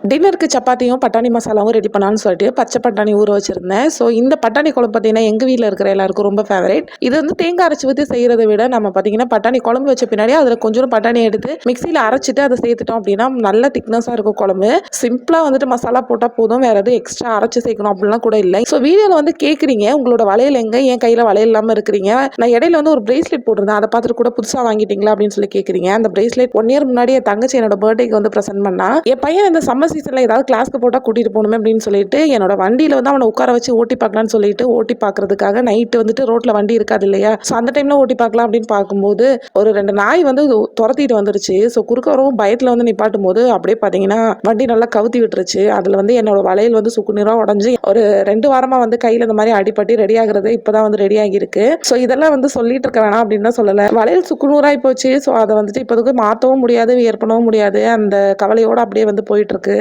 டின்னருக்கு சப்பாத்தியும் பட்டாணி மசாலாவும் ரெடி பண்ணலான்னு சொல்லிட்டு பச்சை பட்டாணி ஊற வச்சிருந்தேன். ஸோ இந்த பட்டாணி குழம்பு பார்த்தீங்கன்னா எங்கள் வீட்டில் இருக்கிற எல்லாருக்கும் ரொம்ப ஃபேவரேட். இது வந்து தேங்காய் அரைச்சி ஊற்றி செய்கிறத விட நம்ம பார்த்தீங்கன்னா பட்டாணி குழம்பு வச்ச பின்னாடி அதில் கொஞ்சம் பட்டாணி எடுத்து மிக்சியில் அரைச்சிட்டு அதை சேர்த்துட்டோம் அப்படின்னா நல்ல திக்னஸாக இருக்கும் குழம்பு. சிம்பிளாக வந்துட்டு மசாலா போட்டால் போதும், வேறு எதுவும் எக்ஸ்ட்ரா அரைச்சி சேர்க்கணும் அப்படிலாம் கூட இல்லை. ஸோ வீடியோவில் வந்து கேட்குறீங்க உங்களோட வளையல் எங்கே, என் கையில் வளையல் இல்லாமல் இருக்கிறீங்க, நான் இடையில வந்து ஒரு பிரேஸ்லெட் போட்டிருந்தேன், அதை பார்த்துட்டு கூட புதுசாக வாங்கிட்டீங்களா அப்படின்னு சொல்லி கேட்குறீங்க. அந்த பிரேஸ்லெட் 1 இயர் முன்னாடி என் தங்கச்சி என்னோட பர்த்டேக்கு வந்து ப்ரெசென்ட் பண்ணா. என் பையன் இந்த சம்மர் சீசனில் ஏதாவது கிளாஸ்க்கு போட்டால் கூட்டிகிட்டு போகணுமே அப்படின்னு சொல்லிட்டு என்னோட வண்டியில் வந்து அவனை உட்கார வச்சு ஓட்டி பார்க்கலான்னு சொல்லிட்டு ஓட்டி பார்க்கறதுக்காக நைட்டு வந்துட்டு ரோட்டில் வண்டி இருக்காது இல்லையா, ஸோ அந்த டைமில் ஓட்டி பார்க்கலாம் அப்படின்னு பார்க்கும்போது ஒரு 2 நாய் வந்து துரத்திட்டு வந்துருச்சு. ஸோ குறுக்க வரவும் பயத்தில் வந்து நிப்பாட்டும் போது அப்படியே பார்த்தீங்கன்னா வண்டி நல்லா கவுத்தி விட்டுருச்சு. அதில் வந்து என்னோட வளையல் வந்து சுக்குநீராக உடஞ்சி ஒரு 2 வாரமாக வந்து கையில் இந்த மாதிரி அடிப்பட்டு ரெடி ஆகுறது இப்போதான் வந்து ரெடி ஆகியிருக்கு. ஸோ இதெல்லாம் வந்து சொல்லிட்டு இருக்க வேணாம் அப்படின்னு தான் சொல்லலை, வளையல் சுக்குநூறாகி போச்சு. ஸோ அதை வந்துட்டு இப்போதுக்கு மாற்றவும் முடியாது, ஏற்பனவும் முடியாது, அந்த கவலையோடு அப்படியே வந்து போயிட்டு இருக்கு.